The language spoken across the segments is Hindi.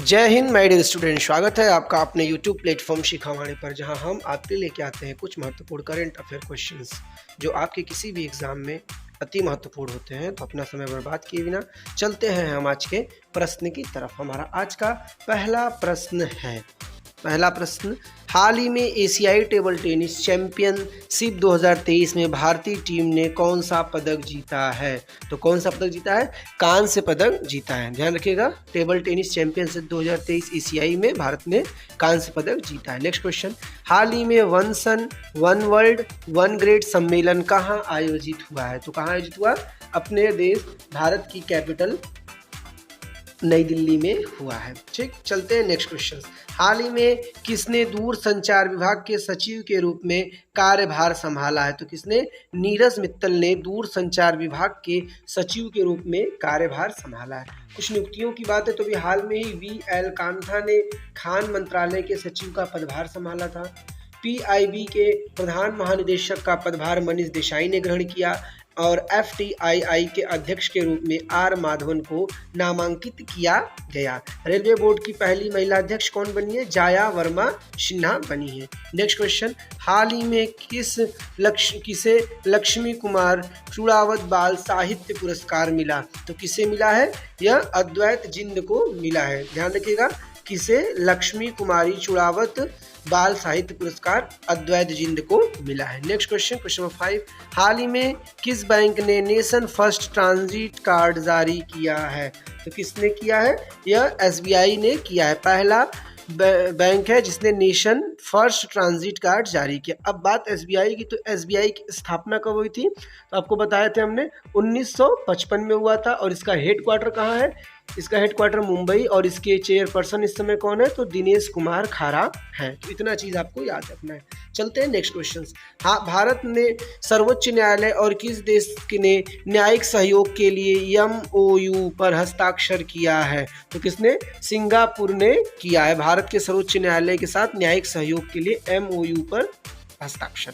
जय हिंद माय डियर स्टूडेंट, स्वागत है आपका अपने YouTube प्लेटफॉर्म शिखावाणी पर, जहां हम आपके लिए लेके आते हैं कुछ महत्वपूर्ण करंट अफेयर क्वेश्चंस जो आपके किसी भी एग्जाम में अति महत्वपूर्ण होते हैं। तो अपना समय बर्बाद किए बिना चलते हैं हम आज के प्रश्न की तरफ। हमारा आज का पहला प्रश्न, हाल ही में एशियाई टेबल टेनिस चैंपियनशिप 2023 में भारतीय टीम ने कौन सा पदक जीता है? तो कौन सा पदक जीता है? कांस्य पदक जीता है। ध्यान रखिएगा, टेबल टेनिस चैंपियनशिप 2023 एशियाई में भारत ने कांस्य पदक जीता है। नेक्स्ट क्वेश्चन, हाल ही में one sun one world one grade सम्मेलन कहाँ आयोजित हुआ है? तो कहाँ आयोजित हुआ? अपने देश भारत की कैपिटल नई दिल्ली में हुआ है। ठीक, चलते हैं नेक्स्ट क्वेश्चन। हाल ही में किसने दूर संचार विभाग के सचिव के रूप में कार्यभार संभाला है? तो किसने? नीरज मित्तल ने दूर संचार विभाग के सचिव के रूप में कार्यभार संभाला है। कुछ नियुक्तियों की बात है तो अभी हाल में ही VL कांथा ने खान मंत्रालय के सचिव का पदभार संभाला था। PIB के प्रधान महानिदेशक का पदभार मनीष देसाई ने ग्रहण किया और FTII के अध्यक्ष के रूप में R माधवन को नामांकित किया गया। रेलवे बोर्ड की पहली महिला अध्यक्ष कौन बनी है? जाया वर्मा सिन्हा बनी है। नेक्स्ट क्वेश्चन, हाल ही में किसे लक्ष्मी कुमार चूड़ावत बाल साहित्य पुरस्कार मिला? तो किसे मिला है? यह अद्वैत जिंद को मिला है। ध्यान रखिएगा, किसे? लक्ष्मी कुमारी चूड़ावत बाल साहित्य पुरस्कार अद्वैत जिंद को मिला है। नेक्स्ट क्वेश्चन, क्वेश्चन नंबर 5, हाल ही में किस बैंक ने नेशन फर्स्ट ट्रांजिट कार्ड जारी किया है? तो किसने किया है? यह SBI ने किया है। पहला बैंक है जिसने नेशन फर्स्ट ट्रांजिट कार्ड जारी किया। अब बात SBI की, तो SBI की स्थापना कब हुई थी? तो आपको बताया थे हमने 1955 में हुआ था। और इसका हेडक्वार्टर कहाँ है? इसका हेडक्वार्टर मुंबई और इसके चेयरपर्सन इस समय कौन है? तो दिनेश कुमार खारा है। तो इतना चीज आपको याद रखना है। चलते हैं नेक्स्ट क्वेश्चन। हाँ, भारत ने सर्वोच्च न्यायालय और किस देश ने न्यायिक सहयोग के लिए MOU पर हस्ताक्षर किया है? तो किसने? सिंगापुर ने किया है। भारत के सर्वोच्च न्यायालय के साथ न्यायिक सहयोग के लिए MOU पर हस्ताक्षर।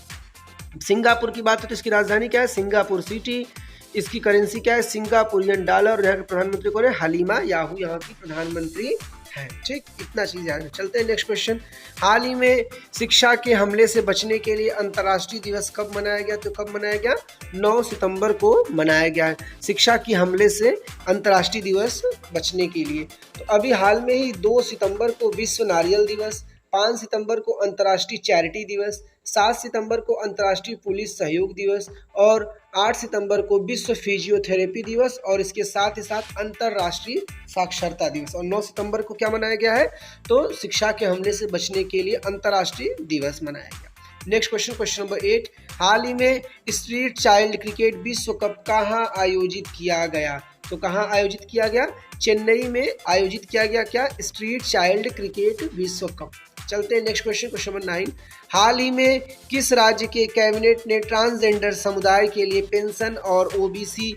सिंगापुर की बात है तो इसकी राजधानी क्या है? Singapore city. इसकी करेंसी क्या है? Singaporean dollar. और यहाँ के प्रधानमंत्री कौन है? हलीमा याहू यहाँ की प्रधानमंत्री है। ठीक, इतना चीज याद है। चलते हैं नेक्स्ट क्वेश्चन, हाल ही में शिक्षा के हमले से बचने के लिए अंतर्राष्ट्रीय दिवस कब मनाया गया? तो कब मनाया गया? 9 सितंबर को मनाया गया है। शिक्षा के हमले से अंतर्राष्ट्रीय दिवस बचने के लिए। तो अभी हाल में ही 2 सितंबर को विश्व नारियल दिवस, 5 सितंबर को अंतर्राष्ट्रीय चैरिटी दिवस, 7 सितंबर को अंतर्राष्ट्रीय पुलिस सहयोग दिवस और 8 सितंबर को विश्व फिजियोथेरेपी दिवस और इसके साथ ही साथ अंतर्राष्ट्रीय साक्षरता दिवस। और 9 सितंबर को क्या मनाया गया है? तो शिक्षा के हमले से बचने के लिए अंतर्राष्ट्रीय दिवस मनाया गया। नेक्स्ट क्वेश्चन, क्वेश्चन नंबर 8, हाल ही में स्ट्रीट चाइल्ड क्रिकेट विश्व कप कहाँ आयोजित किया गया? तो कहाँ आयोजित किया गया? चेन्नई में आयोजित किया गया। क्या? स्ट्रीट चाइल्ड क्रिकेट विश्व कप। चलते हैं नेक्स्ट क्वेश्चन, क्वेश्चन नंबर 9, हाल ही में किस राज्य के कैबिनेट ने ट्रांसजेंडर समुदाय के लिए पेंशन और OBC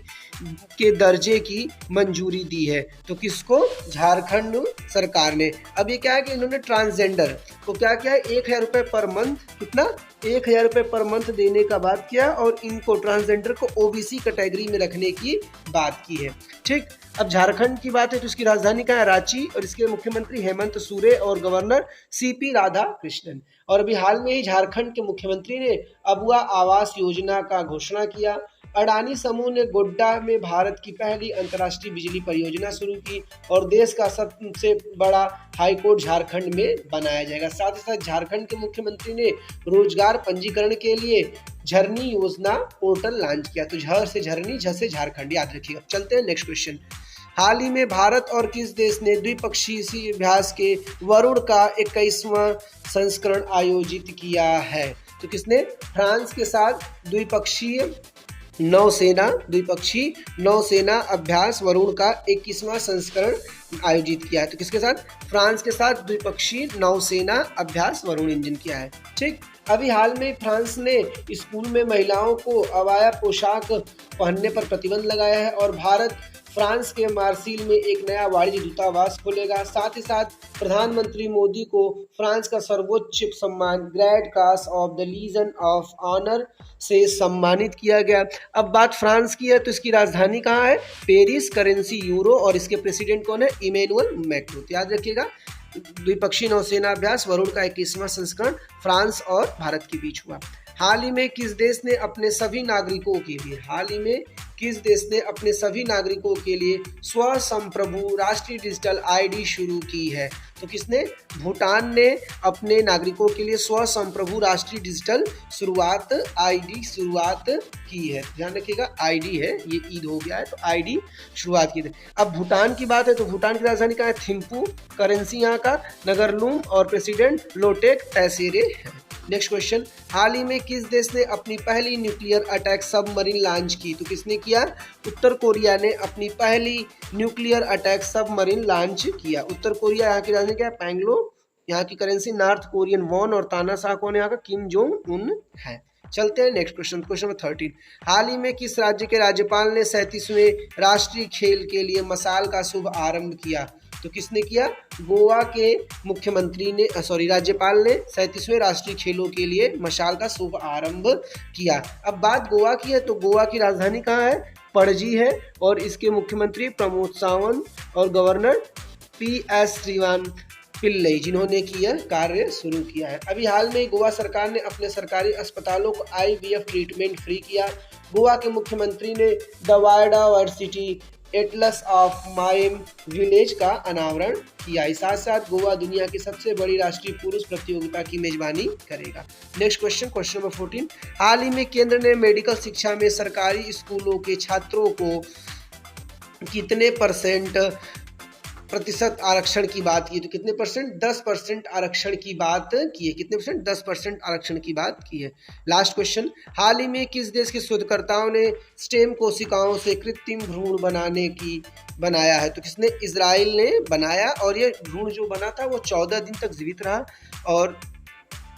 के दर्जे की मंजूरी दी है? तो किसको? झारखंड सरकार ने। अब ये क्या है कि इन्होंने ट्रांसजेंडर को क्या किया है? 1000 रुपये पर मंथ, कितना? 1000 रुपये पर मंथ देने का बात किया और इनको ट्रांसजेंडर को OBC कैटेगरी में रखने की बात की है। ठीक, अब झारखंड की बात है तो इसकी राजधानी क्या है? रांची। और इसके मुख्यमंत्री हेमंत सोरेन और गवर्नर CP राधाकृष्णन। और अभी हाल में ही झारखंड के मुख्यमंत्री ने अबुआ आवास योजना का घोषणा किया। अडानी समूह ने गोड्डा में भारत की पहली अंतर्राष्ट्रीय बिजली परियोजना शुरू की और देश का सबसे बड़ा हाईकोर्ट झारखंड में बनाया जाएगा। साथ ही साथ झारखंड के मुख्यमंत्री ने रोजगार पंजीकरण के लिए झरनी योजना पोर्टल लॉन्च किया। तो झ से झरनी, झ से झारखंड, याद रखिएगा। चलते हैं नेक्स्ट क्वेश्चन, हाल ही में भारत और किस देश ने द्विपक्षीय अभ्यास के वरुण का 21वां संस्करण आयोजित किया है? तो किसने? फ्रांस के साथ द्विपक्षीय नौसेना अभ्यास वरुण का 21वां संस्करण आयोजित किया है। तो किसके साथ? फ्रांस के साथ द्विपक्षीय नौसेना अभ्यास वरुण इंजन किया है। ठीक, अभी हाल में फ्रांस ने स्कूल में महिलाओं को अबाया पोशाक पहनने पर प्रतिबंध लगाया है और भारत फ्रांस के मार्सिल में एक नया वाणिज्य दूतावास खोलेगा। साथ ही साथ प्रधानमंत्री मोदी को फ्रांस का सर्वोच्च सम्मान grand cross of the legion of honour से सम्मानित किया गया। अब बात फ्रांस की है तो इसकी राजधानी कहाँ है? पेरिस, करेंसी यूरो और इसके प्रेसिडेंट कौन है? Emmanuel Macron. याद रखिएगा। द्विपक्षीय नौसेना अभ्यास वरुण का 21वां संस्करण फ्रांस और भारत के बीच हुआ। हाल ही में किस देश ने अपने सभी नागरिकों के लिए स्वसंप्रभु राष्ट्रीय डिजिटल आईडी शुरू की है? तो किसने? भूटान ने अपने नागरिकों के लिए स्वसंप्रभु राष्ट्रीय डिजिटल आईडी शुरुआत की है। ध्यान रखिएगा, आईडी है, ये ईद हो गया है तो आईडी शुरुआत की है। अब भूटान की बात है तो भूटान की राजधानी कहाँ है? थिम्पू, करेंसी यहाँ का नगरलूम और प्रेसिडेंट लोटेक तैसेरे है। नेक्स्ट क्वेश्चन, हाल ही में किस देश ने अपनी पहली न्यूक्लियर अटैक सबमरीन लॉन्च की? तो किसने किया? उत्तर कोरिया ने अपनी पहली न्यूक्लियर अटैक सबमरीन लॉन्च किया। उत्तर कोरिया, यहाँ की राजधानी क्या है? पैंगलोंग, यहाँ की करेंसी नॉर्थ कोरियन वॉन और तानाशाह कौन है यहाँ का? किम जोंग उन है। चलते हैं नेक्स्ट क्वेश्चन, क्वेश्चन नंबर 13। हाल ही में किस राज्य के राज्यपाल ने 37वें राष्ट्रीय खेल के लिए मशाल का शुभ आरंभ किया? तो किसने किया? गोवा के मुख्यमंत्री ने राज्यपाल ने 37वें राष्ट्रीय खेलों के लिए मशाल का शुभ आरंभ किया। अब बात गोवा की है तो गोवा की राजधानी कहाँ है? पणजी है और इसके मुख्यमंत्री प्रमोद सावंत और गवर्नर PS श्रीवान पिल्लई, जिन्होंने की यह कार्य शुरू किया है। अभी हाल में गोवा सरकार ने अपने सरकारी अस्पतालों को IVF ट्रीटमेंट फ्री किया। गोवा के मुख्यमंत्री ने the biodiversity Atlas of mime village का अनावरण किया। साथ साथ गोवा दुनिया की सबसे बड़ी राष्ट्रीय पुरुष प्रतियोगिता की मेजबानी करेगा। Next question, question number 14। हाल ही में केंद्र ने मेडिकल शिक्षा में सरकारी स्कूलों के छात्रों को कितने प्रतिशत आरक्षण की बात की? तो कितने परसेंट? 10% आरक्षण की बात की है। कितने परसेंट? 10% आरक्षण की बात की है। लास्ट क्वेश्चन, हाल ही में किस देश के शोधकर्ताओं ने स्टेम कोशिकाओं से कृत्रिम भ्रूण बनाया है? तो किसने? इजराइल ने बनाया और ये भ्रूण जो बना था वो 14 दिन तक जीवित रहा। और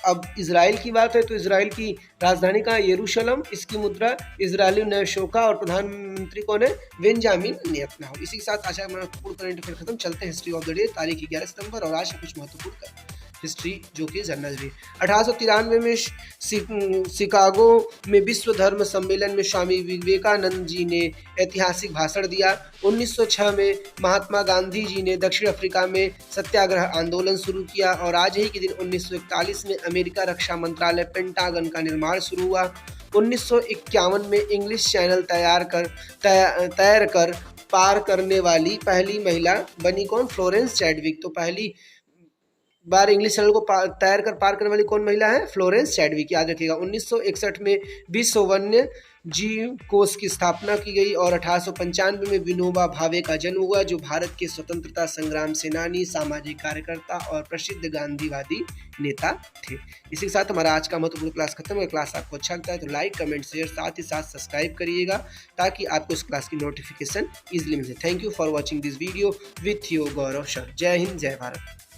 अब इजराइल की बात है तो इजराइल की राजधानी का यरूशलेम, इसकी मुद्रा इजरायली नयशोका और प्रधानमंत्री कौन है? Benjamin Netanyahu. इसी के साथ आज का महत्वपूर्ण करंट अफेयर खत्म। चलते हैं हिस्ट्री ऑफ द डे, तारीख 11 सितंबर और आज कुछ महत्वपूर्ण हिस्ट्री जो कि जनरल भी। 1893 में शिकागो में विश्व धर्म सम्मेलन में स्वामी विवेकानंद जी ने ऐतिहासिक भाषण दिया। 1906 में महात्मा गांधी जी ने दक्षिण अफ्रीका में सत्याग्रह आंदोलन शुरू किया और आज ही के दिन 1941 में अमेरिका रक्षा मंत्रालय पेंटागन का निर्माण शुरू हुआ। 1951 में इंग्लिश चैनल तैर कर पार करने वाली पहली महिला बनी कौन? Florence Chadwick. तो पहली बार इंग्लिश चैनल को तैर कर पार करने वाली कौन महिला है? Florence Chadwick. याद रखिएगा। 1961 में विश्व वन्य जीव कोष की स्थापना की गई और 1895 में विनोबा भावे का जन्म हुआ, जो भारत के स्वतंत्रता संग्राम सेनानी, सामाजिक कार्यकर्ता और प्रसिद्ध गांधीवादी नेता थे। इसी के साथ हमारा आज का महत्वपूर्ण क्लास खत्म है। क्लास आपको अच्छा लगता है तो लाइक, कमेंट, शेयर, साथ ही साथ सब्सक्राइब करिएगा ताकि आपको इस क्लास की नोटिफिकेशन इजिली मिले। Thank you for watching this video with your Gaurav sir. जय हिंद, जय भारत।